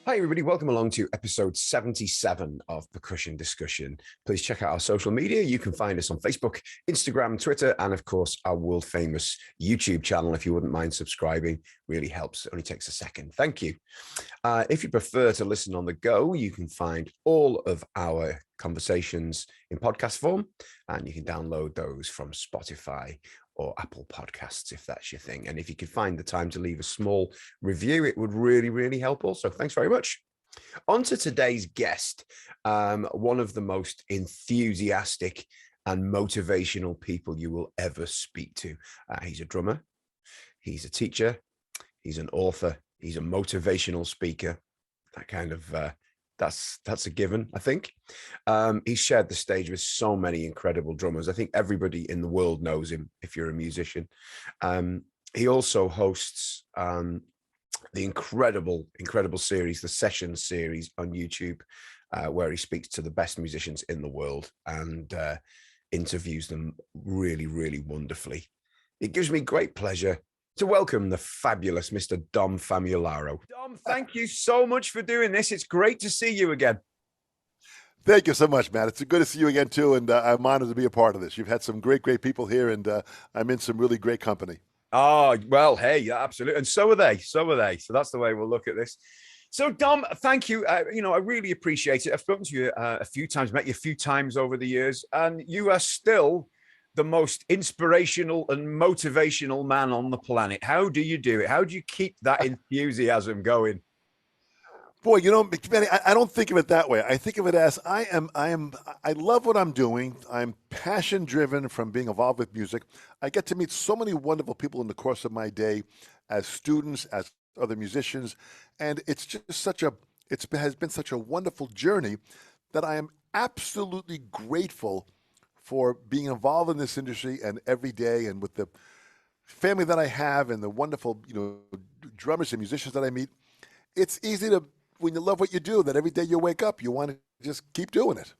Hi, everybody. Welcome along to episode 77 of Percussion Discussion. Please check out our social media. You can find us on Facebook, Instagram, Twitter, and of course, our world famous YouTube channel. If you wouldn't mind subscribing, really helps. It only takes a second. Thank you. If you prefer to listen on the go, you can find all of our conversations in podcast form, and you can download those from Spotify or Apple Podcasts, if that's your thing. And if you could find the time to leave a small review, it would really, really help also. Thanks very much. On to today's guest, one of the most enthusiastic and motivational people you will ever speak to. He's a drummer, he's a teacher, he's an author, he's a motivational speaker. That kind of that's a given, I think. He's shared the stage with so many incredible drummers. I think everybody in the world knows him if you're a musician. He also hosts the incredible series, the Sessions series on YouTube, where he speaks to the best musicians in the world and interviews them really, really wonderfully. It gives me great pleasure to welcome the fabulous Mr. Dom Famularo. Dom, thank you so much for doing this. It's great to see you again. Thank you so much, Matt. It's good to see you again, too, and I'm honored to be a part of this. You've had some great people here, and I'm in some really great company. Oh, well, hey, absolutely. And so are they. So that's the way we'll look at this. So, Dom, thank you. I really appreciate it. I've spoken to you a few times, met you a few times over the years, and you are still the most inspirational and motivational man on the planet. How do you do it? How do you keep that enthusiasm going? Boy, Manny, I don't think of it that way. I think of it as I love what I'm doing. I'm passion driven from being involved with music. I get to meet so many wonderful people in the course of my day as students, as other musicians. And it's just it has been such a wonderful journey that I am absolutely grateful for being involved in this industry and every day, and with the family that I have and the wonderful, drummers and musicians that I meet. It's easy to, when you love what you do, that every day you wake up, you want to just keep doing it.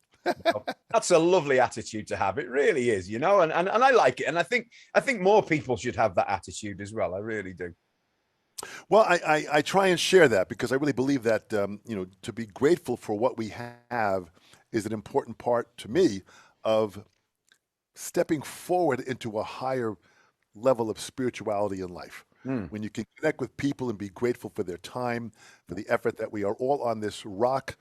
That's a lovely attitude to have. It really is, and I like it. And I think more people should have that attitude as well. I really do. Well, I try and share that because I really believe that, to be grateful for what we have is an important part to me of stepping forward into a higher level of spirituality in life. When you can connect with people and be grateful for their time, for the effort that we are all on this rock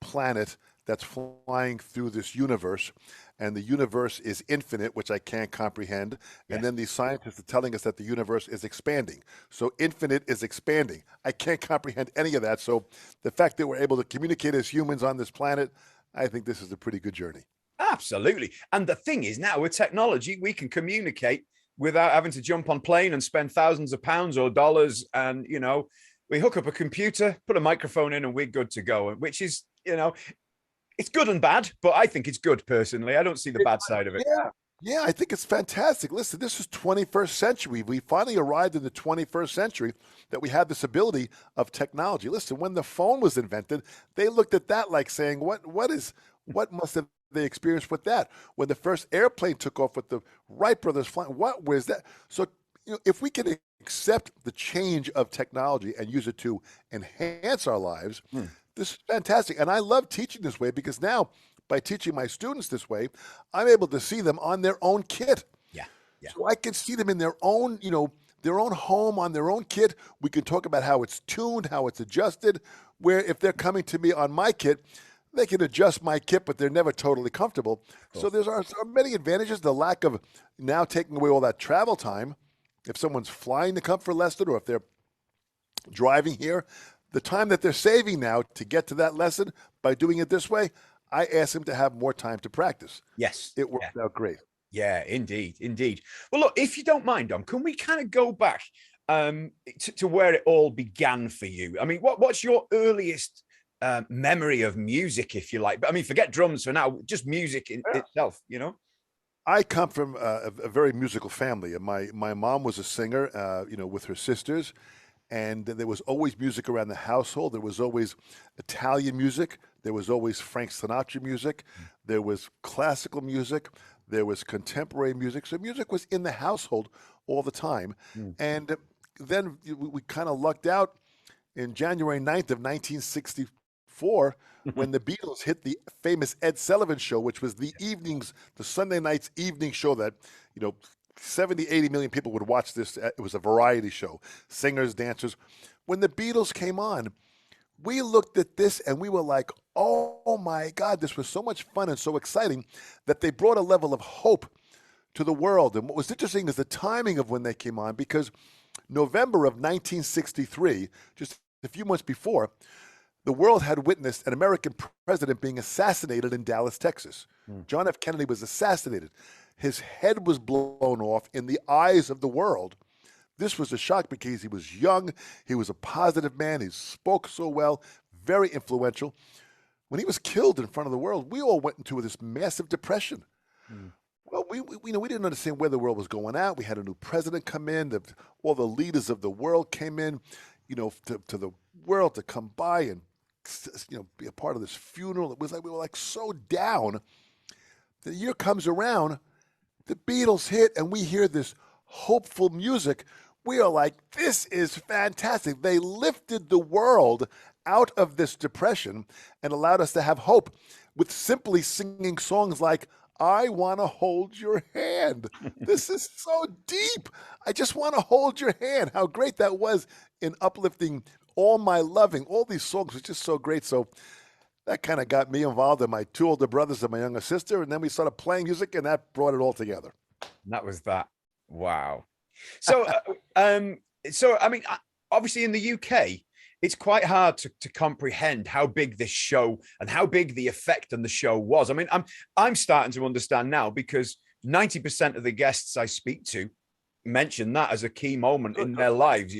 planet that's flying through this universe, and the universe is infinite, which I can't comprehend. And then these scientists are telling us that the universe is expanding. So infinite is expanding. I can't comprehend any of that. So the fact that we're able to communicate as humans on this planet, I think this is a pretty good journey. Absolutely. And the thing is, now with technology, we can communicate without having to jump on plane and spend thousands of pounds or dollars. And, we hook up a computer, put a microphone in, and we're good to go, which is, it's good and bad, but I think it's good personally. I don't see the bad side of it. Yeah, I think it's fantastic. Listen, this is 21st century. We finally arrived in the 21st century that we have this ability of technology. Listen, when the phone was invented, they looked at that like saying, what must have they experienced with that? When the first airplane took off with the Wright brothers flying, what was that? So, if we can accept the change of technology and use it to enhance our lives, this is fantastic. And I love teaching this way because now, by teaching my students this way, I'm able to see them on their own kit. Yeah. So I can see them in their own, their own home on their own kit. We can talk about how it's tuned, how it's adjusted, where if they're coming to me on my kit, they can adjust my kit, but they're never totally comfortable. Cool. So there are many advantages. The lack of now taking away all that travel time. If someone's flying to come for a lesson or if they're driving here, the time that they're saving now to get to that lesson by doing it this way, I ask them to have more time to practice. Yes. It works out great. Yeah, indeed. Well, look, if you don't mind, Dom, can we kind of go back to where it all began for you? I mean, what's your earliest memory of music, if you like? But I mean, forget drums for now, just music itself, I come from a very musical family. My mom was a singer, with her sisters, and there was always music around the household. There was always Italian music. There was always Frank Sinatra music. There was classical music. There was contemporary music. So music was in the household all the time. And then we kind of lucked out in January 9th of 1964 when the Beatles hit the famous Ed Sullivan show, which was the Sunday night's evening show that, 70, 80 million people would watch this. It was a variety show, singers, dancers. When the Beatles came on, we looked at this and we were like, oh my God, this was so much fun and so exciting that they brought a level of hope to the world. And what was interesting is the timing of when they came on, because November of 1963, just a few months before, the world had witnessed an American president being assassinated in Dallas, Texas. John F. Kennedy was assassinated. His head was blown off in the eyes of the world. This was a shock because he was young, he was a positive man, he spoke so well, very influential. When he was killed in front of the world, we all went into this massive depression. Well, we didn't understand where the world was going at. We had a new president come in. All the leaders of the world came in, to the world to come by and, be a part of this funeral. It was like we were like so down. The year comes around, the Beatles hit, and we hear this hopeful music. We are like, this is fantastic. They lifted the world out of this depression and allowed us to have hope with simply singing songs like, I want to hold your hand. This is so deep. I just want to hold your hand. How great that was in uplifting All My Loving. All these songs were just so great. So that kind of got me involved, and my two older brothers and my younger sister. And then we started playing music, and that brought it all together. That was that. Wow. So, I mean, obviously in the UK, it's quite hard to comprehend how big this show and how big the effect on the show was. I mean, I'm starting to understand now, because 90% of the guests I speak to mention that as a key moment in their lives,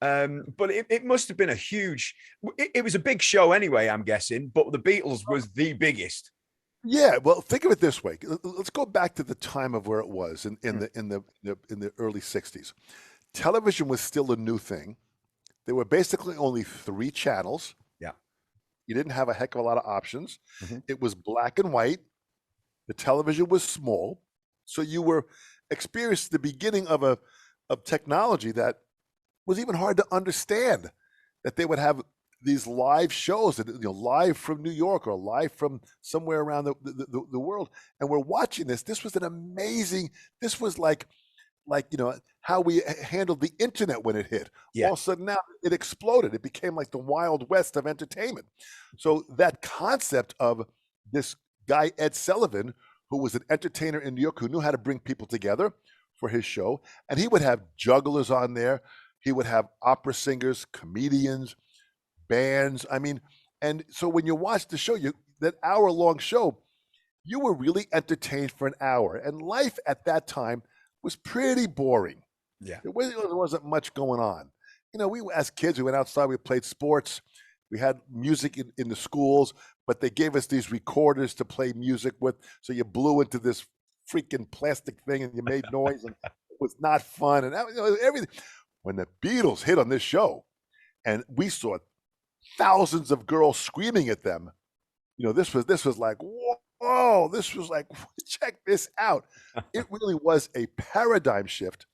But it must have been a huge, it was a big show anyway, I'm guessing, but the Beatles was the biggest. Yeah, well, think of it this way. Let's go back to the time of where it was in the early 60s. Television was still a new thing. There were basically only 3 channels. Yeah. You didn't have a heck of a lot of options. It was black and white. The television was small. So you were experiencing the beginning of technology that was even hard to understand, that they would have these live shows, live from New York or live from somewhere around the world. And we're watching this. This was an amazing, this was like how we handled the internet when it hit. Yeah. All of a sudden now it exploded. It became like the Wild West of entertainment. So that concept of this guy, Ed Sullivan, who was an entertainer in New York, who knew how to bring people together for his show, and he would have jugglers on there. He would have opera singers, comedians, bands. I mean, and so when you watch the show, that hour-long show, you were really entertained for an hour. And life at that time was pretty boring. Yeah. There wasn't much going on. We, as kids, we went outside, we played sports, we had music in the schools, but they gave us these recorders to play music with. So you blew into this freaking plastic thing and you made noise, and it was not fun. And everything. When the Beatles hit on this show, and we saw thousands of girls screaming at them, this was like, whoa, this was like, check this out. It really was a paradigm shift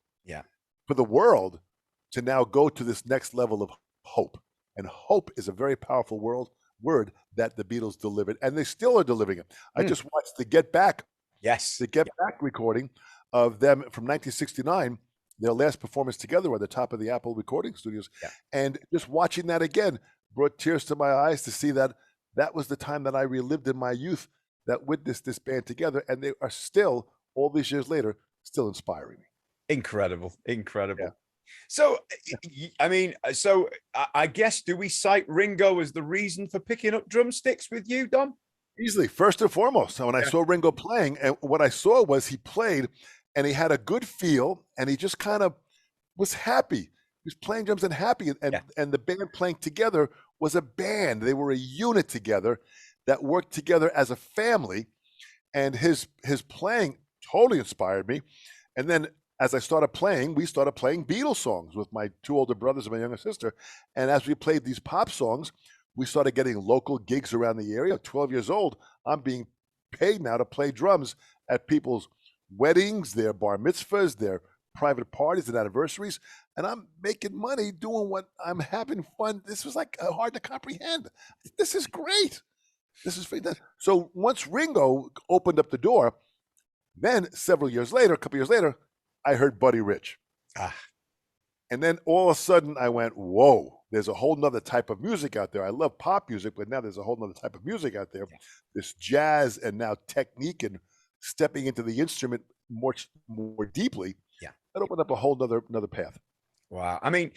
for the world to now go to this next level of hope. And hope is a very powerful word that the Beatles delivered, and they still are delivering it. I just watched the Get Back recording of them from 1969, their last performance together at the top of the Apple recording studios. Yeah. And just watching that again brought tears to my eyes to see that was the time that I relived in my youth, that witnessed this band together, and they are still, all these years later, still inspiring me. Incredible. Yeah. So, I mean, I guess, do we cite Ringo as the reason for picking up drumsticks with you, Dom? Easily, first and foremost. So when I saw Ringo playing, and what I saw was he played, and he had a good feel, and he just kind of was happy. He was playing drums and happy, and the band playing together was a band. They were a unit together that worked together as a family, and his playing totally inspired me. And then as I started playing, we started playing Beatles songs with my 2 older brothers and my younger sister. And as we played these pop songs, we started getting local gigs around the area. 12 years old, I'm being paid now to play drums at people's weddings, their bar mitzvahs, their private parties and anniversaries, and I'm making money doing what I'm having fun. This was like hard to comprehend. This is great. This is fantastic. So once Ringo opened up the door, then several years later, a couple years later, I heard Buddy Rich. Ah. And then all of a sudden I went, whoa, there's a whole nother type of music out there. I love pop music, but now there's a whole nother type of music out there. This jazz and now technique and stepping into the instrument more deeply. Yeah. That opened up a whole another path. Wow. I mean,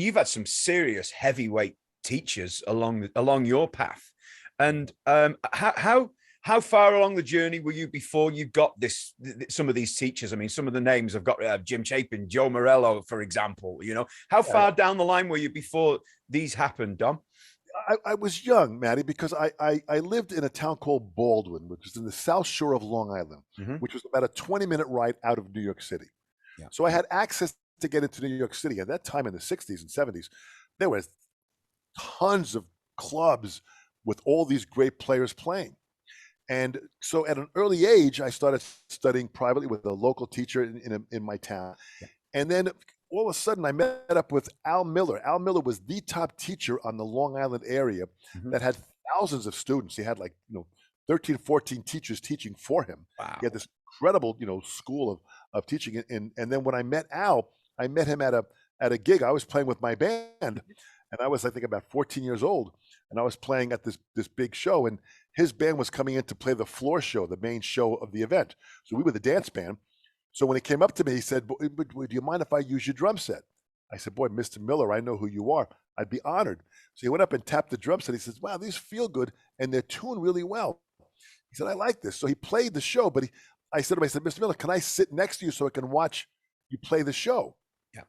you've had some serious heavyweight teachers along your path. And how far along the journey were you before you got some of these teachers? I mean, some of the names I've got, Jimchapin, Joe Morello, for example. How far down the line were you before these happened, Dom? I was young, Matty, because I lived in a town called Baldwin, which is in the South Shore of Long Island, which was about a 20-minute ride out of New York City. Yeah. So I had access to get into New York City. At that time in the 60s and 70s, there was tons of clubs with all these great players playing. And so at an early age, I started studying privately with a local teacher in my town. Yeah. And then all of a sudden I met up with Al Miller. Al Miller was the top teacher on the Long Island area that had thousands of students. He had 13, 14 teachers teaching for him. Wow. He had this incredible, school of teaching. And then when I met Al, I met him at a gig. I was playing with my band, and I was, I think, about 14 years old. And I was playing at this big show, and his band was coming in to play the floor show, the main show of the event. So we were the dance band. So when he came up to me, he said, "Do you mind if I use your drum set?" I said, "Boy, Mr. Miller, I know who you are. I'd be honored." So he went up and tapped the drum set. He says, "Wow, these feel good, and they're tuned really well." He said, "I like this." So he played the show, but I said to him, "Mr. Miller, can I sit next to you so I can watch you play the show?" Yeah.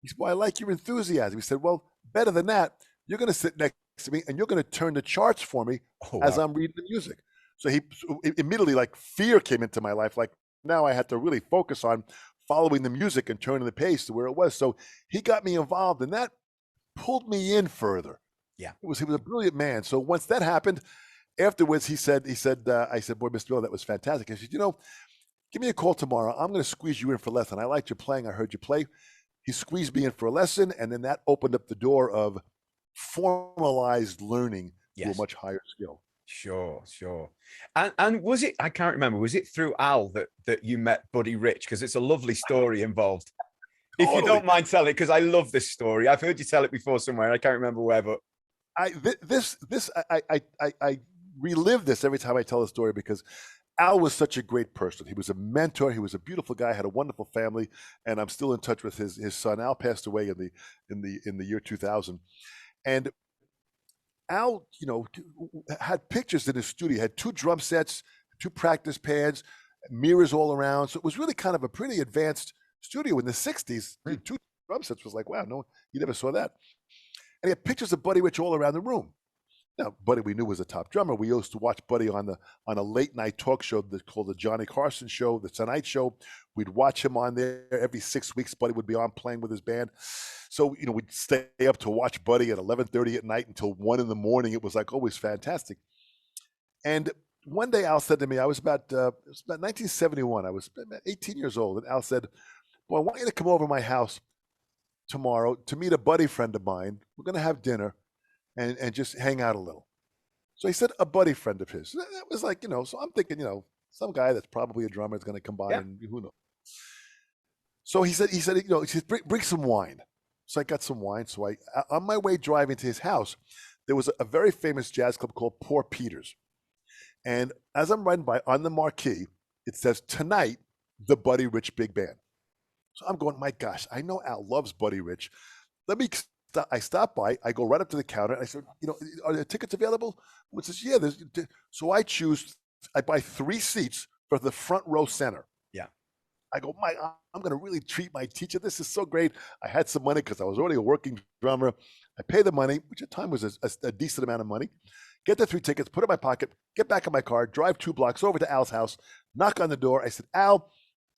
He said, "Well, I like your enthusiasm." He said, "Well, better than that, you're going to sit next to me and you're going to turn the charts for me as I'm reading the music." So he immediately, fear came into my life. Now I had to really focus on following the music and turning the page to where it was. So he got me involved, and that pulled me in further. Yeah, he was a brilliant man. So once that happened, afterwards I said, "Boy, Mr. Miller, that was fantastic." I said, "Give me a call tomorrow. I'm going to squeeze you in for a lesson. I liked your playing. I heard you play." He squeezed me in for a lesson, and then that opened up the door of formalized learning to a much higher skill. Sure. And was it, I can't remember, was it through Al that you met Buddy Rich? Because it's a lovely story involved. If you don't mind telling it, because I love this story. I've heard you tell it before somewhere. I can't remember where, but I relive this every time I tell the story, because Al was such a great person. He was a mentor. He was a beautiful guy, had a wonderful family, and I'm still in touch with his son. Al passed away in the year 2000. And Al, had pictures in his studio, had 2 drum sets, 2 practice pads, mirrors all around. So it was really kind of a pretty advanced studio in the 60s. 2 drum sets was like, wow, no, you never saw that. And he had pictures of Buddy Rich all around the room. Now, Buddy, we knew was a top drummer. We used to watch Buddy on a late night talk show that's called the Johnny Carson Show, the Tonight Show. We'd watch him on there every 6 weeks. Buddy would be on playing with his band. So, we'd stay up to watch Buddy at 11:30 at night until 1 in the morning. It was always fantastic. And one day Al said to me, it was about 1971. I was about 18 years old. And Al said, "Boy, I want you to come over to my house tomorrow to meet a buddy friend of mine. We're going to have dinner and just hang out a little." So he said a buddy friend of his. That was so I'm thinking, some guy that's probably a drummer is going to come by, and who knows. So he said, bring some wine. So I got some wine. So on my way driving to his house, there was a very famous jazz club called Poor Peter's. And as I'm riding by, on the marquee, it says, "Tonight, the Buddy Rich Big Band." So I'm going, my gosh, I know Al loves Buddy Rich. I stop by, I go right up to the counter, and I said, "Are there tickets available?" He says, "Yeah, there's." So I buy 3 seats for the front row center. Yeah. I go, I'm going to really treat my teacher. This is so great. I had some money because I was already a working drummer. I pay the money, which at the time was a decent amount of money. Get the 3 tickets, put it in my pocket, get back in my car, drive 2 blocks over to Al's house, knock on the door. I said, "Al,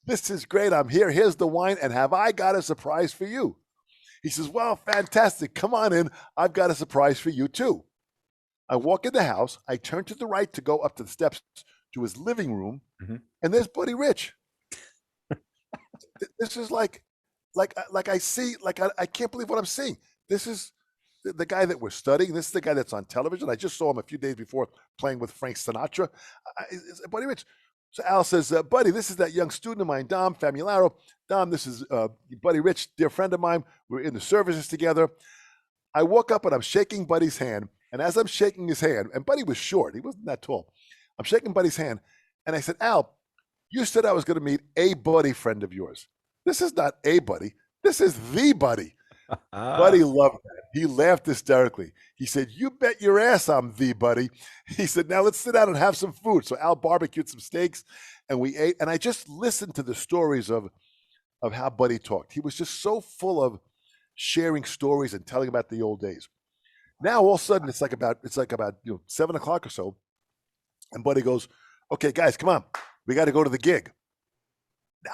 this is great. I'm here. Here's the wine. And have I got a surprise for you?" He says, "Well, fantastic. Come on in. I've got a surprise for you too." I walk in the house. I turn to the right to go up to the steps to his living room. And there's Buddy Rich. This is like I see, I can't believe what I'm seeing. This is the guy that we're studying. This is the guy that's on television. I just saw him a few days before playing with Frank Sinatra. Buddy Rich. So Al says, buddy, this is that young student of mine, Dom Famularo. Dom, this is Buddy Rich, dear friend of mine. We're in the services together. I walk up and I'm shaking Buddy's hand. And as I'm shaking his hand, and Buddy was short, he wasn't that tall. I'm shaking Buddy's hand. And I said, Al, you said I was going to meet a buddy friend of yours. This is not a buddy. This is the buddy. Buddy loved that. He laughed hysterically. He said, you bet your ass I'm the buddy. He said, now let's sit down and have some food. So Al barbecued some steaks and we ate. And I just listened to the stories of how Buddy talked. He was just so full of sharing stories and telling about the old days. Now all of a sudden it's like about 7 o'clock or so. And Buddy goes, okay, guys, come on. We got to go to the gig.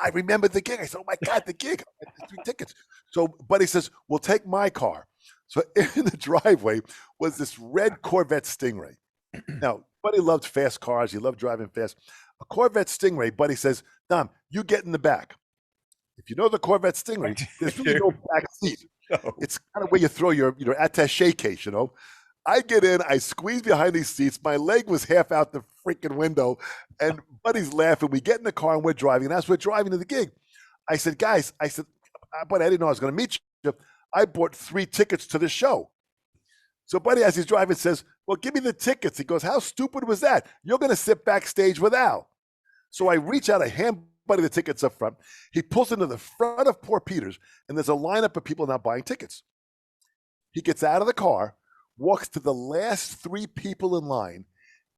I remember the gig. I said, oh my God, the gig. I had 3 tickets. So Buddy says, we'll take my car. So in the driveway was this red Corvette Stingray. Now, Buddy loved fast cars. He loved driving fast. A Corvette Stingray, Buddy says, Dom, you get in the back. If you know the Corvette Stingray, there's really no back seat. No. It's kind of where you throw your attaché case, I get in, I squeeze behind these seats. My leg was half out the freaking window, and Buddy's laughing. We get in the car and we're driving. And as we're driving to the gig, I said, guys, Buddy, I didn't know I was going to meet you. I bought 3 tickets to the show. So Buddy, as he's driving, says, well, give me the tickets. He goes, how stupid was that? You're going to sit backstage with Al. So I reach out, I hand Buddy the tickets up front. He pulls into the front of Poor Peter's, and there's a lineup of people now buying tickets. He gets out of the car, walks to the last 3 people in line,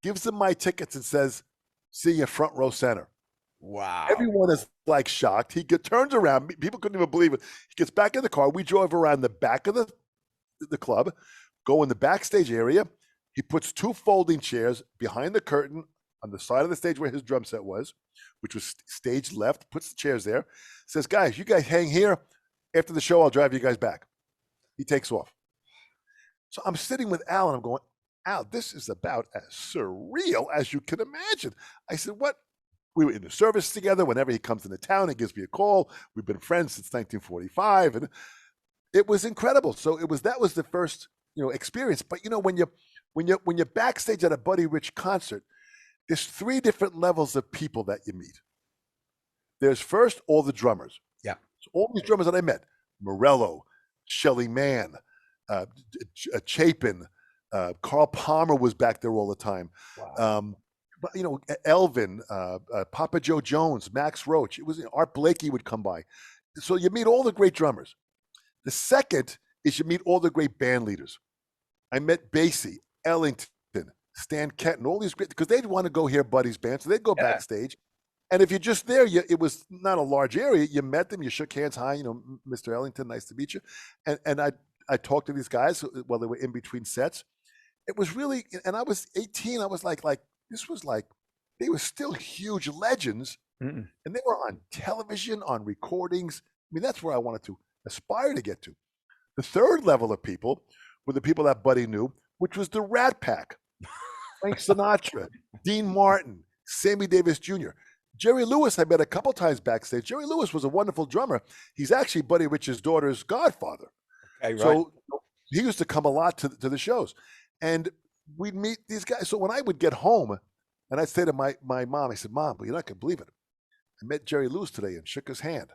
gives them my tickets and says, see you front row center. Wow. Everyone is like shocked. He turns around. People couldn't even believe it. He gets back in the car. We drove around the back of the club, go in the backstage area. He puts 2 folding chairs behind the curtain on the side of the stage where his drum set was, which was stage left, puts the chairs there, says, guys, you guys hang here. After the show, I'll drive you guys back. He takes off. So I'm sitting with Al and I'm going, Al, this is about as surreal as you can imagine. I said, what? We were in the service together. Whenever he comes into town, he gives me a call. We've been friends since 1945. And it was incredible. So that was the first, experience. But when you're backstage at a Buddy Rich concert, there's 3 different levels of people that you meet. There's first all the drummers. Yeah. So all these drummers that I met, Morello, Shelly, Manne, Chapin, Carl Palmer was back there all the time. Wow. Elvin, Papa Joe Jones, Max Roach. It was Art Blakey would come by. So you meet all the great drummers. The second is you meet all the great band leaders. I met Basie, Ellington, Stan Kenton, all these great, because they'd want to go hear Buddy's band, so they'd go backstage. And if you're just there, it was not a large area. You met them, you shook hands, hi, Mr. Ellington, nice to meet you. And I talked to these guys while they were in between sets. It was really, and I was 18. I was like this was like, they were still huge legends, and they were on television, on recordings. I mean, that's where I wanted to aspire to get to. The third level of people were the people that Buddy knew, which was the Rat Pack. Frank Sinatra, Dean Martin, Sammy Davis Jr. Jerry Lewis I met a couple times backstage. Jerry Lewis was a wonderful drummer. He's actually Buddy Rich's daughter's godfather. Okay, right. So he used to come a lot to the shows. And we'd meet these guys. So when I would get home, and I'd say to my mom, I said, Mom, but you're not going to believe it. I met Jerry Lewis today and shook his hand.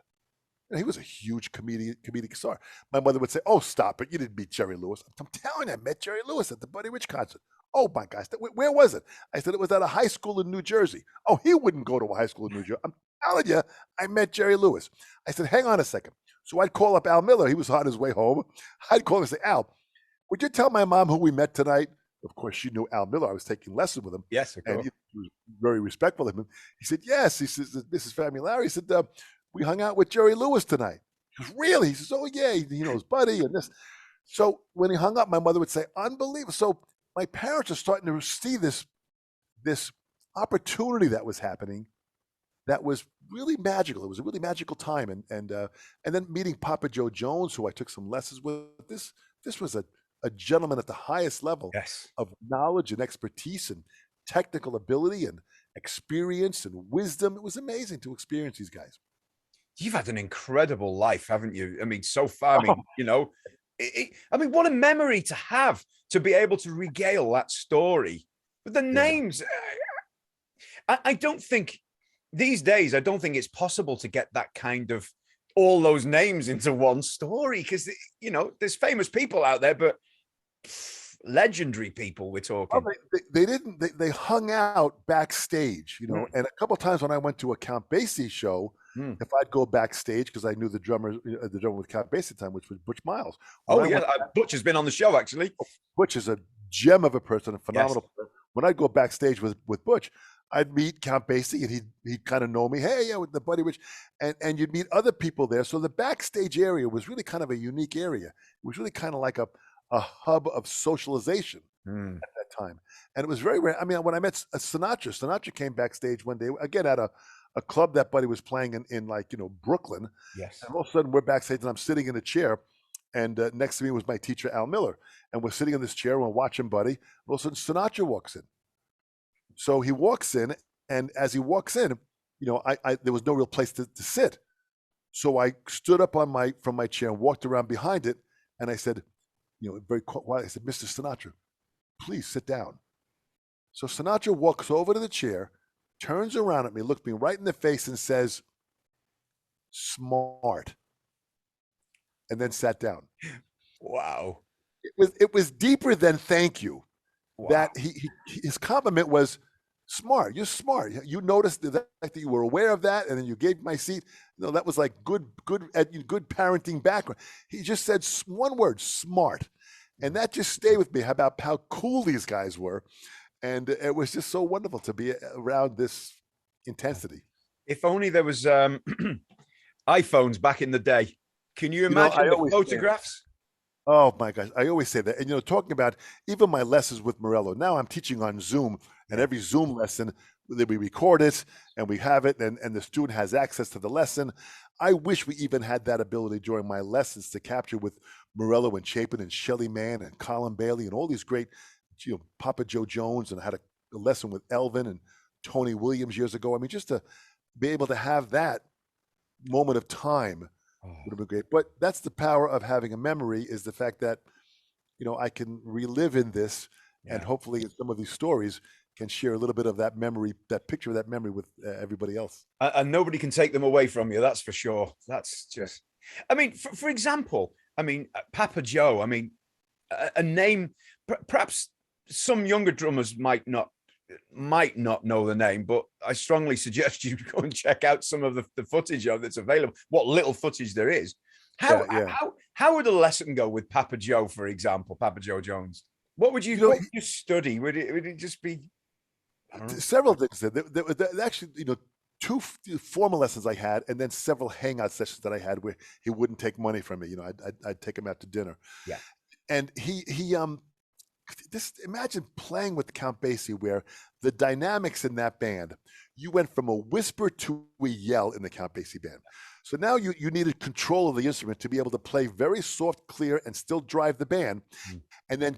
And he was a huge comedic star. My mother would say, oh, stop it. You didn't meet Jerry Lewis. I'm telling you, I met Jerry Lewis at the Buddy Rich concert. Oh, my gosh. Where was it? I said, it was at a high school in New Jersey. Oh, he wouldn't go to a high school in New Jersey. I'm telling you, I met Jerry Lewis. I said, hang on a second. So I'd call up Al Miller. He was on his way home. I'd call him and say, Al, would you tell my mom who we met tonight? Of course, she knew Al Miller. I was taking lessons with him. Yes, of course. And he was very respectful of him. He said, yes. He says, Mrs. Famularo. He said, we hung out with Jerry Lewis tonight. He goes, really? He says, oh, yeah. He knows Buddy and this. So when he hung up, my mother would say, unbelievable. So my parents are starting to see this opportunity that was happening that was really magical. It was a really magical time. And then meeting Papa Joe Jones, who I took some lessons with, this was a gentleman at the highest level of knowledge and expertise and technical ability and experience and wisdom. It was amazing to experience these guys. You've had an incredible life, haven't you? I mean, so far, I Oh, mean, you know, I mean, what a memory to have, to be able to regale that story. But the yeah. names, I don't think these days, I don't think it's possible to get that kind of all those names into one story, because, you know, there's famous people out there, but legendary people we're Well, talking. they didn't. They hung out backstage, you know. Mm. And a couple of times when I went to a Count Basie show, Mm. if I'd go backstage because I knew the drummer, the drummer with Count Basie at the time, which was Butch Miles. When Oh I yeah, went, Butch has been on the show actually. Butch is a gem of a person, a Yes. phenomenal person. When I'd go backstage with Butch, I'd meet Count Basie, and he'd kind of know me. Hey, yeah, with the Buddy Rich, and you'd meet other people there. So the backstage area was really kind of a unique area. It was really kind of like a hub of socialization Mm. at that time. And it was very rare. I mean, when I met Sinatra came backstage one day, again, at a club that Buddy was playing in like, Brooklyn. Yes. And all of a sudden we're backstage and I'm sitting in a chair. And next to me was my teacher, Al Miller. And we're sitting in this chair and we're watching Buddy. And all of a sudden Sinatra walks in. So he walks in, and as he walks in, I there was no real place to sit. So I stood up from my chair and walked around behind it. And I said, very quiet, I said, Mr. Sinatra, please sit down. So Sinatra walks over to the chair, turns around at me, looks me right in the face and says, smart, and then sat down. Wow. It was deeper than thank you. Wow. That his compliment was smart. You're smart. You noticed the fact that you were aware of that, and then you gave my seat. That was like good parenting background. He just said one word, smart, and that just stayed with me about how cool these guys were. And it was just so wonderful to be around this intensity. If only there was iPhones back in the day. Can you imagine the photographs? Oh my gosh, I always say that. And talking about even my lessons with Morello. Now I'm teaching on Zoom, and every Zoom lesson we record it and we have it, and the student has access to the lesson. I wish we even had that ability during my lessons to capture with Morello and Chapin and Shelly Manne and Colin Bailey and all these great, Papa Joe Jones, and I had a lesson with Elvin and Tony Williams years ago. I mean, just to be able to have that moment of time would have been great. But that's the power of having a memory, is the fact that, I can relive in this, and hopefully in some of these stories can share a little bit of that memory, that picture of that memory with everybody else. And nobody can take them away from you. That's for sure. That's just, I mean, for example, I mean, Papa Joe, I mean, a name, perhaps some younger drummers might not know the name, but I strongly suggest you go and check out some of the footage of that's available, what little footage there is. How would a lesson go with Papa Joe, for example, Papa Joe Jones? What would you study? Would it just be several things? There actually, two formal lessons I had, and then several hangout sessions that I had where he wouldn't take money from me. I'd take him out to dinner. Yeah. And he just imagine playing with Count Basie, where the dynamics in that band, you went from a whisper to a yell in the Count Basie band. So now you needed control of the instrument to be able to play very soft, clear, and still drive the band. And then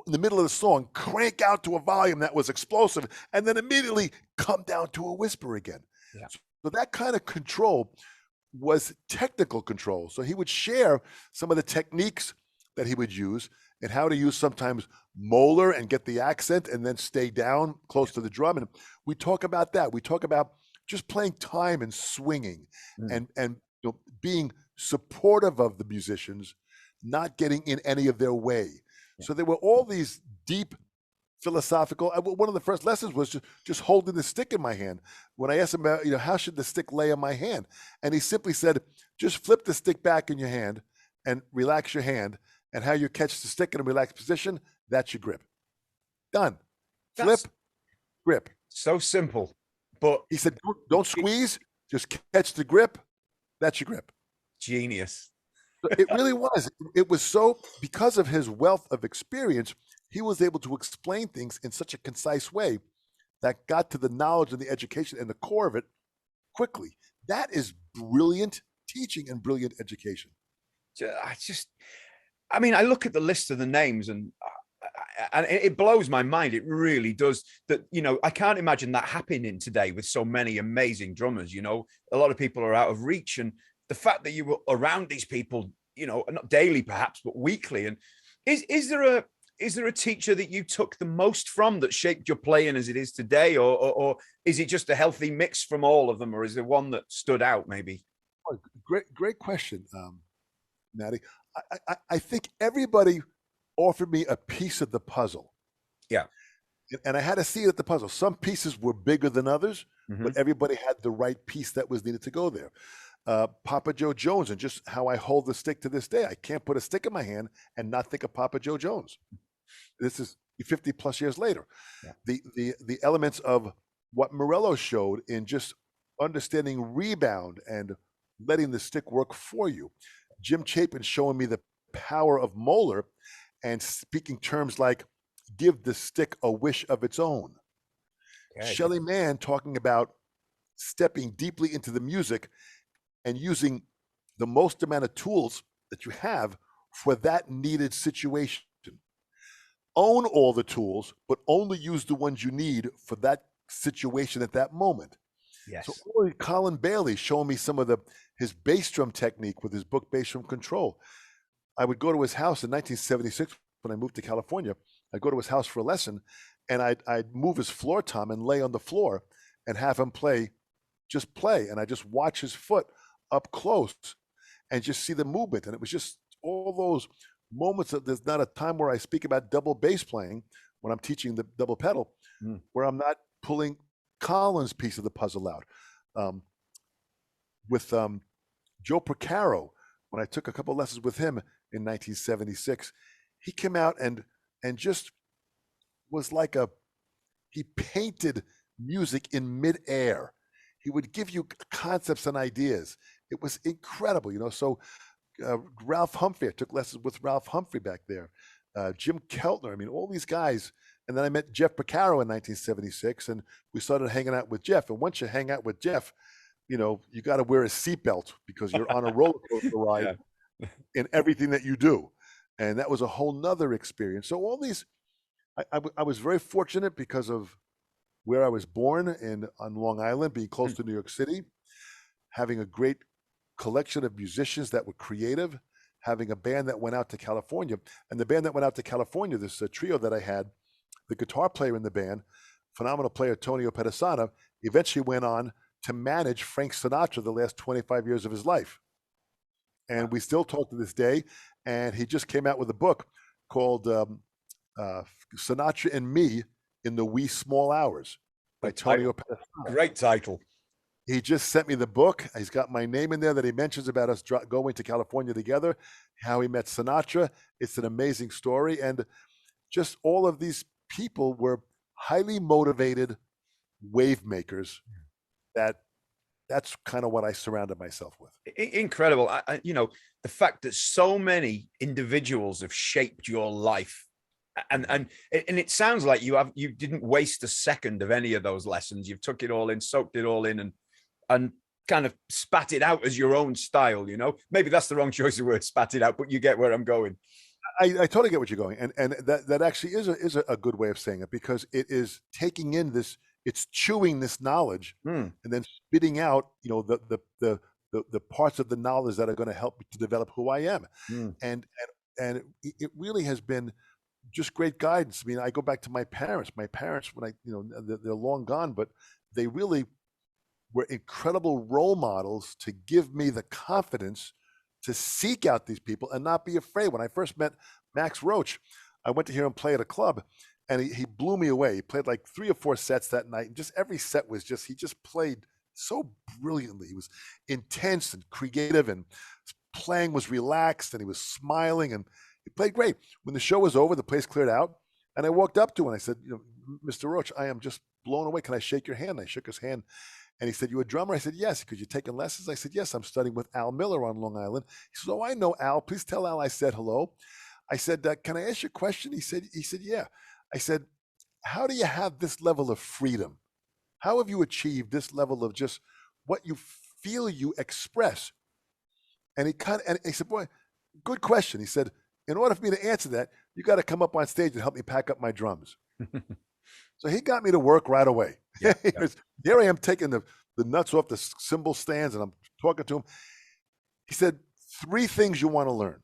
in the middle of the song, crank out to a volume that was explosive, and then immediately come down to a whisper again. Yeah. So that kind of control was technical control. So he would share some of the techniques that he would use, and how to use sometimes molar and get the accent and then stay down close to the drum. And we talk about that. We talk about just playing time and swinging and being supportive of the musicians, not getting in any of their way. Yeah. So there were all these deep philosophical. One of the first lessons was just holding the stick in my hand. When I asked him about, how should the stick lay in my hand? And he simply said, just flip the stick back in your hand and relax your hand. And how you catch the stick in a relaxed position, that's your grip. Done. Flip, grip. So simple. But he said, don't squeeze, just catch the grip. That's your grip. Genius. It really was. It was so, because of his wealth of experience, he was able to explain things in such a concise way that got to the knowledge and the education and the core of it quickly. That is brilliant teaching and brilliant education. I mean, I look at the list of the names, and and it blows my mind. It really does. That, you know, I can't imagine that happening today with so many amazing drummers. You know, a lot of people are out of reach, and the fact that you were around these people, you know, not daily perhaps, but weekly. And is there a teacher that you took the most from that shaped your playing as it is today, or is it just a healthy mix from all of them, or is there one that stood out maybe? Oh, great question, Maddie. I think everybody offered me a piece of the puzzle. Yeah. And I had to see it at the puzzle. Some pieces were bigger than others, but everybody had the right piece that was needed to go there. Papa Joe Jones, and just how I hold the stick to this day. I can't put a stick in my hand and not think of Papa Joe Jones. This is 50 plus years later. Yeah. The elements of what Morello showed in just understanding rebound and letting the stick work for you. Jimchapin showing me the power of molar and speaking terms like give the stick a wish of its own. Okay. Shelly Manne talking about stepping deeply into the music and using the most amount of tools that you have for that needed situation. Own all the tools, but only use the ones you need for that situation at that moment. Yes. So Colin Bailey showing me some of his bass drum technique with his book Bass Drum Control. I would go to his house in 1976 when I moved to California. I'd go to his house for a lesson, and I'd move his floor tom and lay on the floor and have him play, and I just watch his foot up close and just see the movement. And it was just all those moments that there's not a time where I speak about double bass playing when I'm teaching the double pedal, where I'm not pulling Colin's piece of the puzzle out. With Joe Porcaro, when I took a couple lessons with him in 1976, he came out and just was like he painted music in midair. He would give you concepts and ideas. It was incredible, you know. So Ralph Humphrey, I took lessons with Ralph Humphrey back there. Jim Keltner, I mean, all these guys. And then I met Jeff Porcaro in 1976, and we started hanging out with Jeff. And once you hang out with Jeff, you know, you got to wear a seatbelt because you're on a roller coaster ride in everything that you do. And that was a whole nother experience. So all these, I was very fortunate because of where I was born on Long Island, being close to New York City, having a great collection of musicians that were creative, having a band that went out to California. And the band that went out to California, this trio that I had, the guitar player in the band, phenomenal player Tonio Pedicana, eventually went on to manage Frank Sinatra the last 25 years of his life. And we still talk to this day. And he just came out with a book called Sinatra and Me in the Wee Small Hours by Tonio Pedicana. Great title. He just sent me the book. He's got my name in there that he mentions about us going to California together, how he met Sinatra. It's an amazing story. And just all of these people were highly motivated wave makers. That's kind of what I surrounded myself with. Incredible. You know, the fact that so many individuals have shaped your life, and it sounds like you didn't waste a second of any of those lessons. You've took it all in, soaked it all in, and kind of spat it out as your own style. You know, maybe that's the wrong choice of word, spat it out, but you get where I'm going. I totally get what you're going, and that actually is a good way of saying it, because it is taking in this, it's chewing this knowledge and then spitting out, you know, the parts of the knowledge that are going to help me to develop who I am, and it really has been just great guidance. I mean, I go back to my parents. My parents, when they're long gone, but they really were incredible role models to give me the confidence to seek out these people and not be afraid. When I first met Max Roach, I went to hear him play at a club, and he blew me away. He played like 3 or 4 sets that night, and just every set was he just played so brilliantly. He was intense and creative, and his playing was relaxed, and he was smiling, and he played great. When the show was over, the place cleared out, and I walked up to him and I said, you know, Mr. Roach, I am just blown away. Can I shake your hand? I shook his hand. And he said, you a drummer? I said, yes. Because you're taking lessons? I said, yes, I'm studying with Al Miller on Long Island. He said, oh, I know Al. Please tell Al I said hello. I said, can I ask you a question? He said, yeah. I said, how do you have this level of freedom? How have you achieved this level of just what you feel you express? And he said, boy, good question. He said, in order for me to answer that, you got to come up on stage and help me pack up my drums. So he got me to work right away. Yeah, Here I am taking the nuts off the cymbal stands, and I'm talking to him. He said, 3 things you want to learn.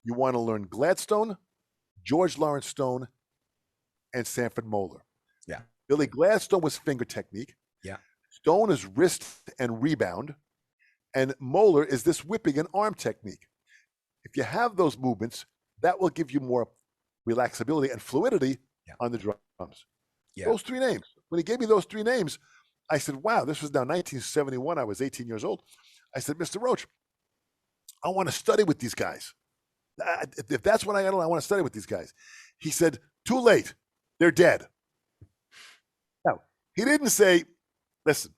You want to learn Gladstone, George Lawrence Stone, and Sanford Moeller. Yeah. Billy Gladstone was finger technique. Yeah. Stone is wrist and rebound. And Moeller is this whipping and arm technique. If you have those movements, that will give you more relaxability and fluidity on the drums. Yeah. Those 3 names. When he gave me those 3 names, I said, wow, this was now 1971. I was 18 years old. I said, Mr. Roach, I want to study with these guys. If that's what I got to learn, I want to study with these guys. He said, too late. They're dead. Now, he didn't say, listen,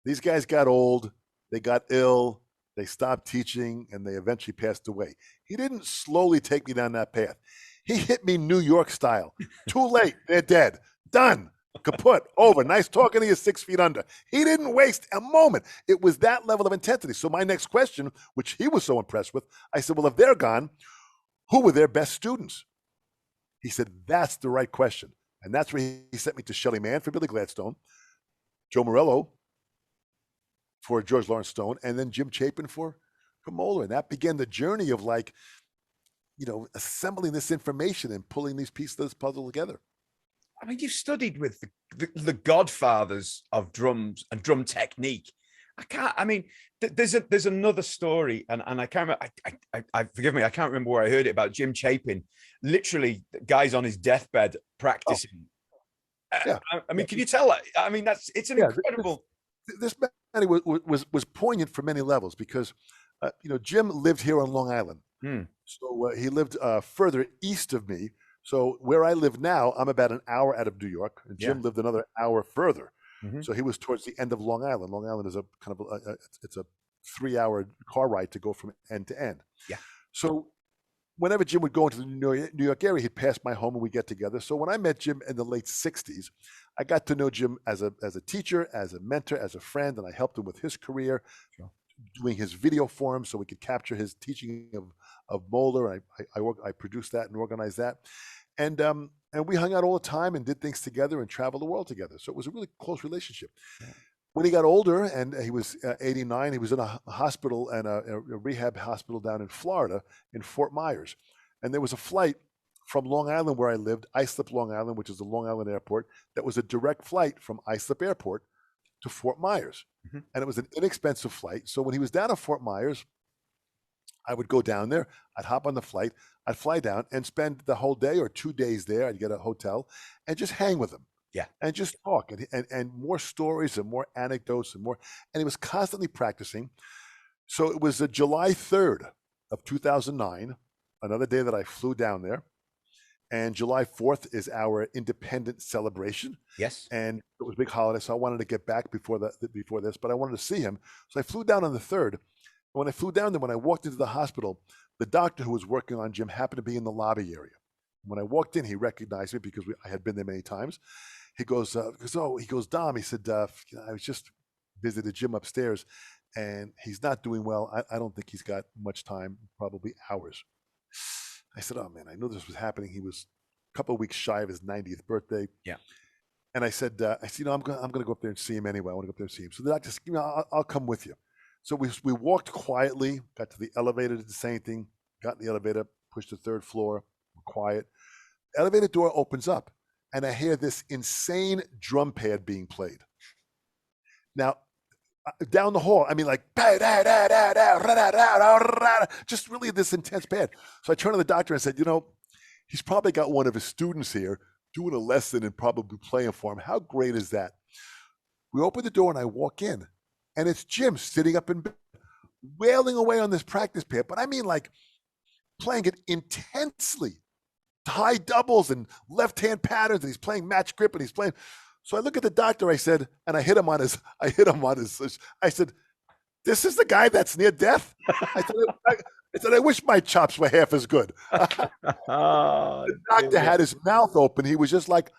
these guys got old, they got ill, they stopped teaching, and they eventually passed away. He didn't slowly take me down that path. He hit me New York style. Too late. They're dead. Done. Kaput. Over. Nice talking to you 6 feet under. He didn't waste a moment. It was that level of intensity. So my next question, which he was so impressed with, I said, well, if they're gone, who were their best students? He said, that's the right question. And that's where he sent me to Shelly Manne for Billy Gladstone, Joe Morello for George Lawrence Stone, and then Jimchapin for Moeller. And that began the journey of, like, you know, assembling this information and pulling these pieces of this puzzle together. I mean, you've studied with the godfathers of drums and drum technique. There's another story, and I can't remember, I forgive me, I can't remember where I heard it about Jimchapin. Literally, guys on his deathbed practicing. Yeah. I mean, can you tell that? I mean, it's an incredible. This man was poignant for many levels because, you know, Jim lived here on Long Island. So he lived further east of me. So where I live now, I'm about an hour out of New York, and Jim lived another hour further. So he was towards the end of Long Island. Long Island is a kind of it's a 3-hour car ride to go from end to end. Yeah. So whenever Jim would go into the New York area, he'd pass my home and we'd get together. So when I met Jim in the late 60s, I got to know Jim as a teacher, as a mentor, as a friend, and I helped him with his career, doing his video for him so we could capture his teaching of Moeller. I produced that and organized that. And we hung out all the time and did things together and traveled the world together. So it was a really close relationship. When he got older and he was 89, he was in a hospital and a rehab hospital down in Florida in Fort Myers. And there was a flight from Long Island where I lived, Islip, Long Island, which is the Long Island airport, that was a direct flight from Islip Airport to Fort Myers. And it was an inexpensive flight. So when he was down at Fort Myers, I would go down there, I'd hop on the flight, I'd fly down and spend the whole day or 2 days there. I'd get a hotel and just hang with him. Yeah. And just talk and more stories and more anecdotes and he was constantly practicing. So it was July 3rd of 2009, another day that I flew down there. And July 4th is our independence celebration. Yes. And it was a big holiday, so I wanted to get back before this, but I wanted to see him. So I flew down on the 3rd. When I flew down there, when I walked into the hospital, the doctor who was working on Jim happened to be in the lobby area. When I walked in, he recognized me because I had been there many times. He goes, Dom, he said, I was just visited Jim upstairs, and he's not doing well. I don't think he's got much time, probably hours. I said, oh, man, I knew this was happening. He was a couple of weeks shy of his 90th birthday. Yeah. I'm going to go up there and see him anyway. I want to go up there and see him. So the doctor said, I'll come with you. So we walked quietly, got to the elevator, didn't say anything, got in the elevator, pushed the 3rd floor, quiet. The elevator door opens up, and I hear this insane drum pad being played. Now, down the hall, I mean, like, just really this intense pad. So I turned to the doctor and said, he's probably got one of his students here doing a lesson and probably playing for him. How great is that? We open the door and I walk in, and it's Jim sitting up in bed, wailing away on this practice pad. But I mean, like, playing it intensely, high doubles and left-hand patterns, and he's playing match grip, and he's playing. So I look at the doctor, I said, and I hit him on his, I said, this is the guy that's near death? I said, I wish my chops were half as good. The doctor had his mouth open. He was just like,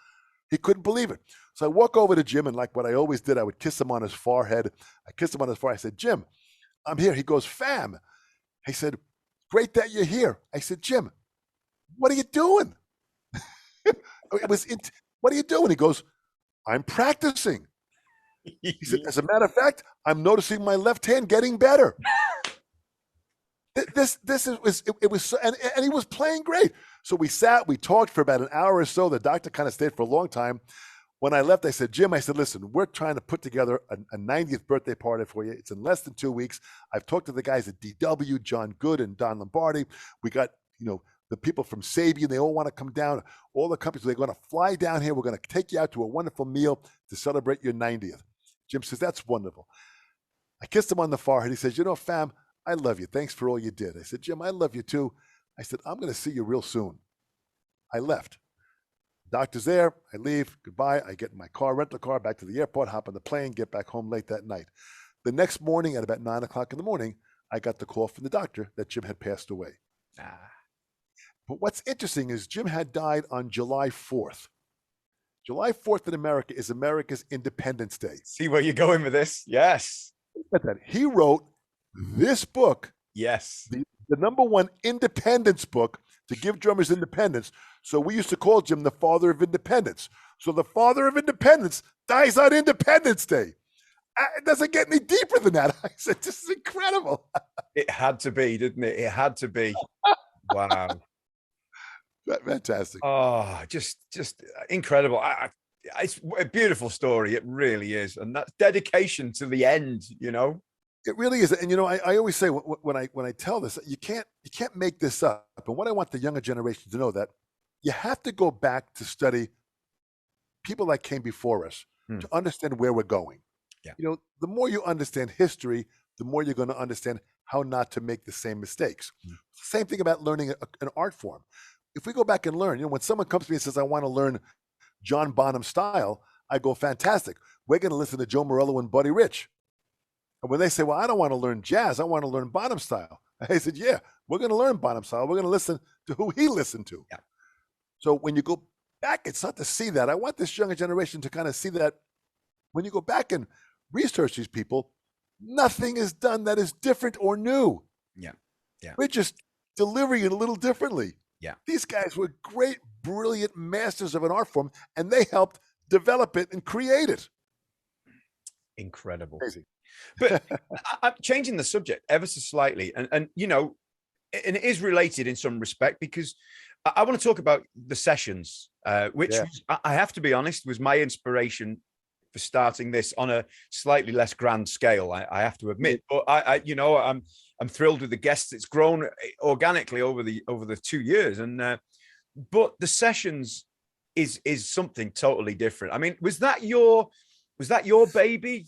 he couldn't believe it. So I walk over to Jim, and like what I always did, I would kiss him on his forehead. I kissed him on his forehead. I said, Jim, I'm here. He goes, fam. He said, great that you're here. I said, Jim, what are you doing? What are you doing? He goes, I'm practicing. He said, as a matter of fact, I'm noticing my left hand getting better. It was so, and he was playing great. So we talked for about an hour or so. The doctor kind of stayed for a long time. When I left, I said, Jim, I said, listen, we're trying to put together a 90th birthday party for you. It's in less than 2 weeks. I've talked to the guys at DW, John Good and Don Lombardi. We got, the people from Sabian, they all want to come down. All the companies, they're going to fly down here. We're going to take you out to a wonderful meal to celebrate your 90th. Jim says, that's wonderful. I kissed him on the forehead. He says, fam, I love you. Thanks for all you did. I said, Jim, I love you too. I said, I'm going to see you real soon. I left. Doctor's there. I leave. Goodbye. I get in my car, rental car, back to the airport, hop on the plane, get back home late that night. The next morning at about 9 o'clock in the morning, I got the call from the doctor that Jim had passed away. But what's interesting is Jim had died on July 4th. July 4th in America is America's Independence Day. See where you're going with this? Yes. He wrote this book. Yes. The number one independence book to give drummers independence. So we used to call Jim the father of independence. So the father of independence dies on Independence Day. It doesn't get any deeper than that. I said, this is incredible. It had to be, didn't it? It had to be. Wow. Fantastic. Oh, just incredible. It's a beautiful story. It really is. And that's dedication to the end, It really is. And, I always say when I tell this, you can't make this up. And what I want the younger generation to know that you have to go back to study people that came before us to understand where we're going. Yeah. The more you understand history, the more you're going to understand how not to make the same mistakes. Same thing about learning an art form. If we go back and learn, when someone comes to me and says, I want to learn John Bonham style, I go, fantastic. We're going to listen to Joe Morello and Buddy Rich. And when they say, well, I don't want to learn jazz, I want to learn Bonham style. I said, yeah, we're going to learn Bonham style. We're going to listen to who he listened to. Yeah. So when you go back, it's not to see that. I want this younger generation to kind of see that when you go back and research these people, nothing is done that is different or new. Yeah. Yeah. We're just delivering it a little differently. Yeah. These guys were great, brilliant masters of an art form, and they helped develop it and create it. Incredible. Crazy. But I'm changing the subject ever so slightly. And it is related in some respect because I want to talk about the sessions, which I have to be honest, was my inspiration for starting this on a slightly less grand scale. I have to admit, but I'm thrilled with the guests. It's grown organically over the 2 years, and but the sessions is something totally different. I mean, was that your baby?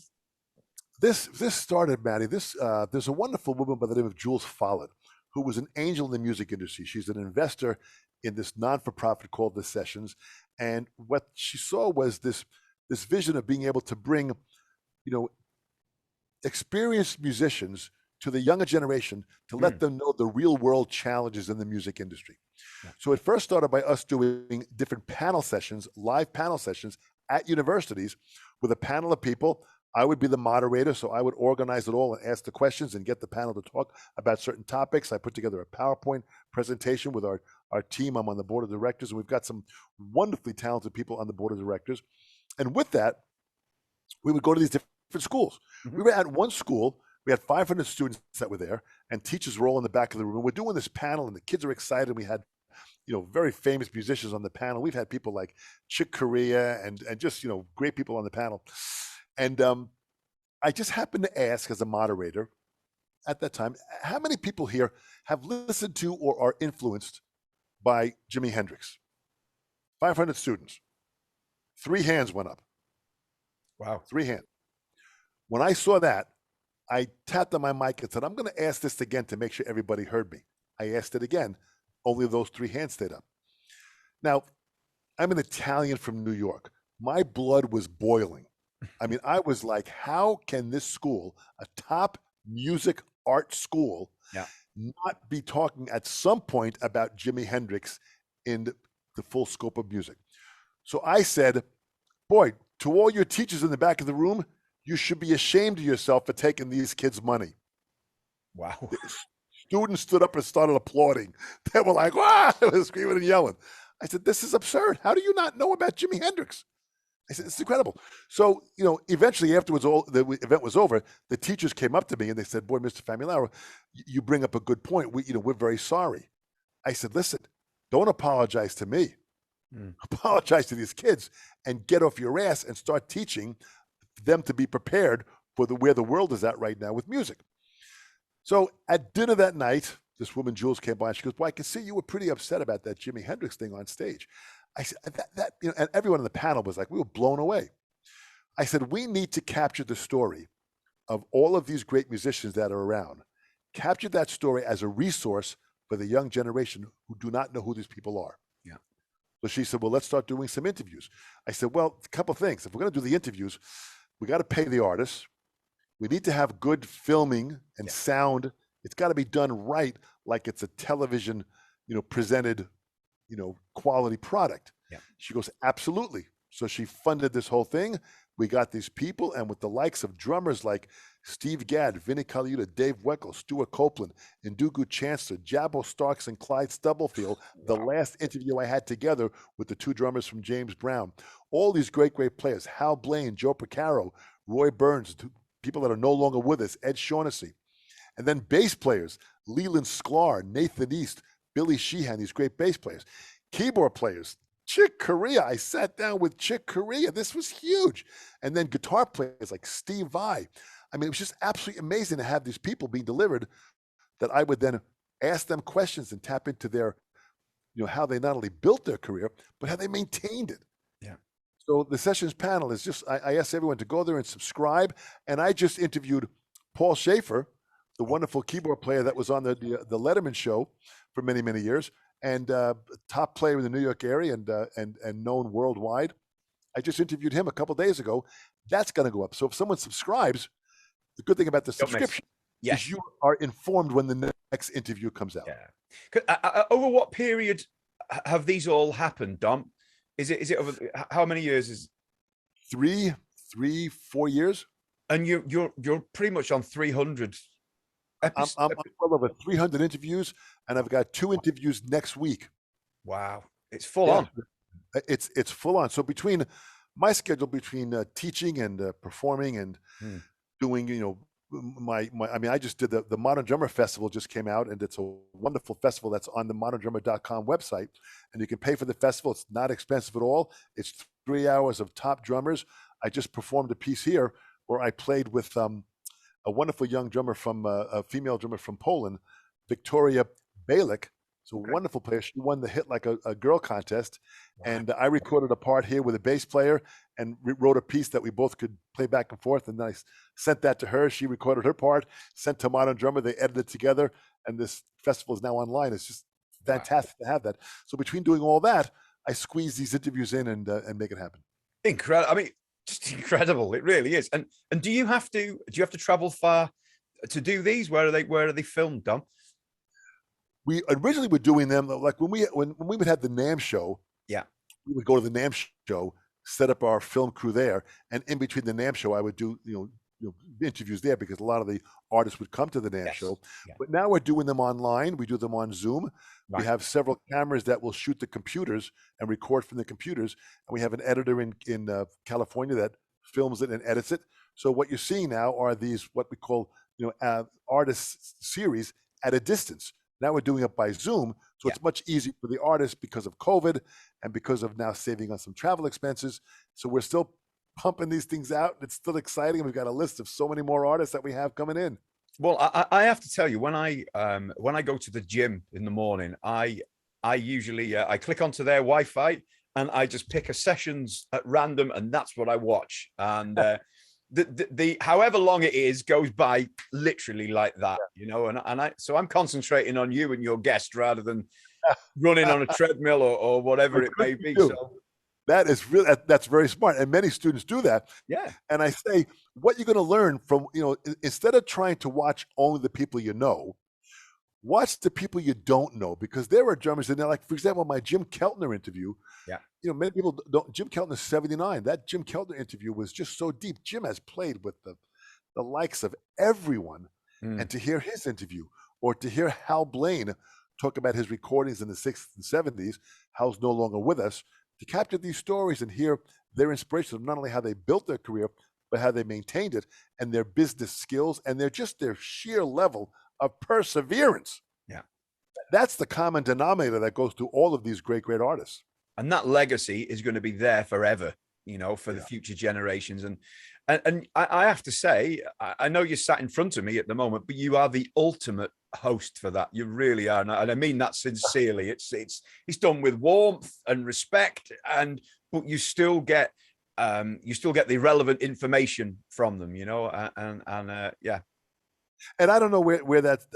This started, Manne. There's a wonderful woman by the name of Jules Follett, who was an angel in the music industry. She's an investor in this non-for-profit called The Sessions, and what she saw was this vision of being able to bring, experienced musicians to the younger generation to let them know the real world challenges in the music industry. Yeah. So it first started by us doing different panel sessions, live panel sessions at universities with a panel of people. I would be the moderator, so I would organize it all and ask the questions and get the panel to talk about certain topics. I put together a PowerPoint presentation with our team. I'm on the board of directors, and we've got some wonderfully talented people on the board of directors. And with that, we would go to these different schools. We were at one school. We had 500 students that were there, and teachers were all in the back of the room. We're doing this panel, and the kids are excited. We had, very famous musicians on the panel. We've had people like Chick Corea and just, great people on the panel. And I just happened to ask as a moderator at that time, how many people here have listened to or are influenced by Jimi Hendrix? 500 students. 3 hands went up. Wow. 3 hands. When I saw that, I tapped on my mic and said, I'm going to ask this again to make sure everybody heard me. I asked it again. Only those 3 hands stayed up. Now, I'm an Italian from New York. My blood was boiling. I mean, I was like, how can this school, a top music art school, not be talking at some point about Jimi Hendrix in the full scope of music? So I said, boy, to all your teachers in the back of the room, you should be ashamed of yourself for taking these kids' money. Wow. Students stood up and started applauding. They were like, "Wow!" They were screaming and yelling. I said, "This is absurd. How do you not know about Jimi Hendrix?" I said, "It's incredible." So, eventually, afterwards, the event was over. The teachers came up to me and they said, "Boy, Mr. Famularo, you bring up a good point. We're very sorry." I said, "Listen, don't apologize to me. Apologize to these kids and get off your ass and start teaching them to be prepared for where the world is at right now with music." So at dinner that night, this woman, Jules, came by and she goes, "Boy, I can see you were pretty upset about that Jimi Hendrix thing on stage." I said, and everyone on the panel was like, we were blown away. I said, "We need to capture the story of all of these great musicians that are around. Capture that story as a resource for the young generation who do not know who these people are." Yeah. So she said, "Well, let's start doing some interviews." I said, "Well, a couple of things. If we're going to do the interviews, we got to pay the artists. We need to have good filming and sound. It's got to be done right, like it's a television, presented, quality product." Yeah. She goes, "Absolutely." So she funded this whole thing. We got these people, and with the likes of drummers like Steve Gadd, Vinnie Colaiuta, Dave Weckl, Stuart Copeland, Ndugu Chancellor, Jabbo Starks, and Clyde Stubblefield, the last interview I had together with the two drummers from James Brown, all these great, great players, Hal Blaine, Joe Porcaro, Roy Burns, people that are no longer with us, Ed Shaughnessy. And then bass players, Leland Sklar, Nathan East, Billy Sheehan, these great bass players. Keyboard players, Chick Corea. I sat down with Chick Corea. This was huge. And then guitar players like Steve Vai. I mean, it was just absolutely amazing to have these people being delivered that I would then ask them questions and tap into their, how they not only built their career, but how they maintained it. Yeah. So the Sessions panel is just, I asked everyone to go there and subscribe. And I just interviewed Paul Schaefer, the wonderful keyboard player that was on the Letterman show for many, many years, and top player in the New York area and known worldwide. I just interviewed him a couple days ago. That's going to go up. So if someone subscribes, the good thing about the subscription is you are informed when the next interview comes out. Yeah. Over what period have these all happened, Dom? Is it over how many years? Is 4 years? And you're pretty much on 300 episodes. I'm well over 300 interviews, and I've got 2 interviews next week. Wow, it's full on. It's full on. So between my schedule, between teaching and performing and doing, I just did the Modern Drummer Festival just came out, and it's a wonderful festival that's on the moderndrummer.com website, and you can pay for the festival. It's not expensive at all. It's 3 hours of top drummers. I just performed a piece here where I played with a wonderful young drummer a female drummer from Poland, Victoria Balik. So a wonderful player. She won the Hit Like a Girl contest. Wow. And I recorded a part here with a bass player and wrote a piece that we both could play back and forth. And then I sent that to her. She recorded her part, sent to Modern Drummer. They edited it together. And this festival is now online. It's just fantastic to have that. So between doing all that, I squeeze these interviews in and make it happen. Incredible. I mean, just incredible. It really is. And do you have to travel far to do these? Where are they filmed, Dom? We originally were doing them like when we would have the NAMM show. Yeah, we would go to the NAMM show, set up our film crew there, and in between the NAMM show, I would do interviews there because a lot of the artists would come to the NAMM show. Yeah. But now we're doing them online. We do them on Zoom. Right. We have several cameras that will shoot the computers and record from the computers, and we have an editor in California that films it and edits it. So what you're seeing now are these what we call artist series at a distance. Now we're doing it by Zoom, so it's much easier for the artists because of COVID and because of now saving on some travel expenses. So we're still pumping these things out. It's still exciting. We've got a list of so many more artists that we have coming in. Well, I have to tell you, when I go to the gym in the morning, I usually I click onto their Wi-Fi and I just pick a sessions at random, and that's what I watch. And the however long it is goes by literally like that, so I'm concentrating on you and your guest rather than running on a treadmill or whatever it may be. So that is really, that's very smart. And many students do that. Yeah. And I say, what you're going to learn from, instead of trying to watch only the people watch the people you don't know, because there are drummers in there. Like, for example, my Jim Keltner interview. Yeah. Many people don't. Jim Keltner's 79. That Jim Keltner interview was just so deep. Jim has played with the likes of everyone, and to hear his interview, or to hear Hal Blaine talk about his recordings in the 60s and 70s. Hal's no longer with us. To capture these stories and hear their inspiration of not only how they built their career, but how they maintained it, and their business skills, and their sheer level of perseverance. Yeah. That's the common denominator that goes through all of these great, great artists. And that legacy is going to be there forever, for the future generations. And I have to say, I know you're sat in front of me at the moment, but you are the ultimate host for that. You really are. And I mean that sincerely. It's done with warmth and respect, but you still get the relevant information from them, yeah. And I don't know where that's.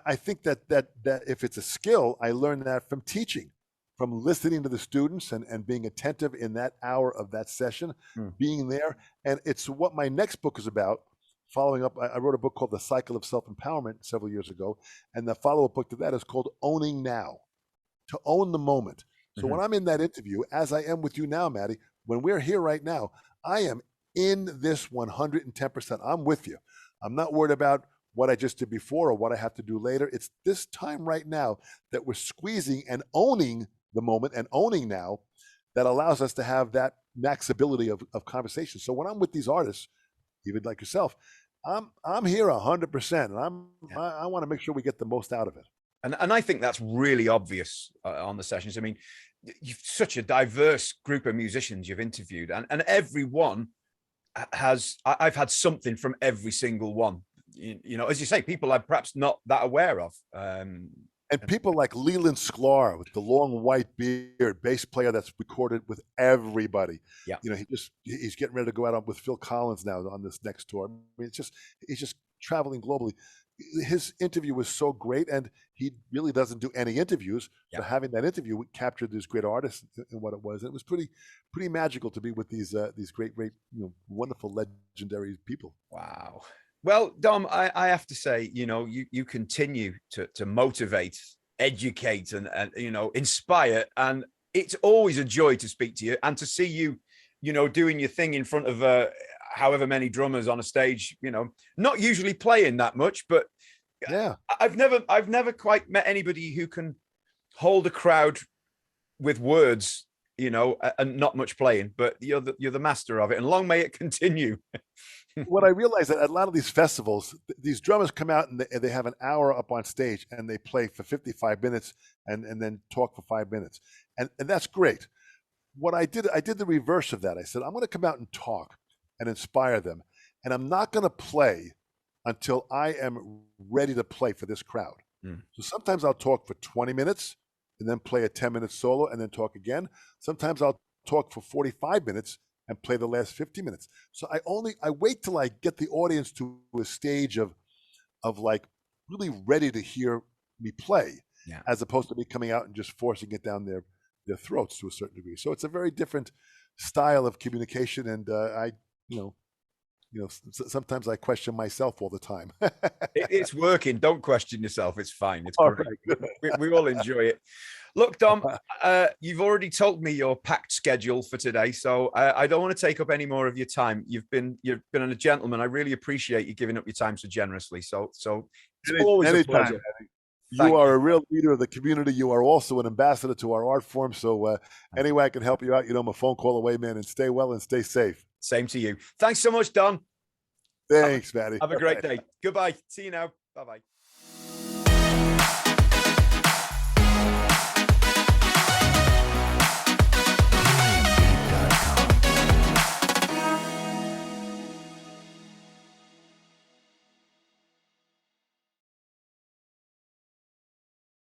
I think that if it's a skill, I learned that from teaching, from listening to the students and being attentive in that hour of that session, being there. And it's what my next book is about. Following up, I wrote a book called The Cycle of Self-Empowerment several years ago, and the follow-up book to that is called Owning Now, to own the moment. So when I'm in that interview, as I am with you now, Maddie, when we're here right now, I am in this 110%. I'm with you. I'm not worried about what I just did before or what I have to do later. It's this time right now that we're squeezing and owning the moment and owning now that allows us to have that maxability of conversation. So when I'm with these artists, even like yourself, I'm here 100%, and I want to make sure we get the most out of it. And I think that's really obvious on the sessions. I mean, you've such a diverse group of musicians you've interviewed, and everyone I've had something from every single one. As you say, people I'm perhaps not that aware of. And people like Leland Sklar with the long white beard, bass player that's recorded with everybody. Yeah. He's getting ready to go out with Phil Collins now on this next tour. I mean, he's just traveling globally. His interview was so great, and he really doesn't do any interviews. Yeah. So having that interview captured these great artists and what it was. And it was pretty magical to be with these great, wonderful, legendary people. Wow. Well, Dom, I have to say, you continue to motivate, educate, and inspire, and it's always a joy to speak to you and to see you, doing your thing in front of however many drummers on a stage. Not usually playing that much, but yeah, I've never quite met anybody who can hold a crowd with words, and not much playing. But you're the master of it, and long may it continue. What I realized that at a lot of these festivals, these drummers come out and they have an hour up on stage and they play for 55 minutes and then talk for 5 minutes. And that's great. What I did the reverse of that. I said, I'm going to come out and talk and inspire them. And I'm not going to play until I am ready to play for this crowd. So sometimes I'll talk for 20 minutes and then play a 10-minute solo and then talk again. Sometimes I'll talk for 45 minutes and play the last 50 minutes. So I wait till I get the audience to a stage of like really ready to hear me play, as opposed to me coming out and just forcing it down their throats to a certain degree. So it's a very different style of communication, and sometimes I question myself all the time. It's working. Don't question yourself. It's fine. It's great. We all enjoy it. Look, Dom, you've already told me your packed schedule for today, so I don't want to take up any more of your time. You've been a gentleman. I really appreciate you giving up your time so generously. So it's always a pleasure. You are a real leader of the community. You are also an ambassador to our art form. So any way I can help you out, I'm a phone call away, man. And stay well and stay safe. Same to you. Thanks so much, Don. Thanks, Maddie. Have a great day. Goodbye. See you now. Bye-bye.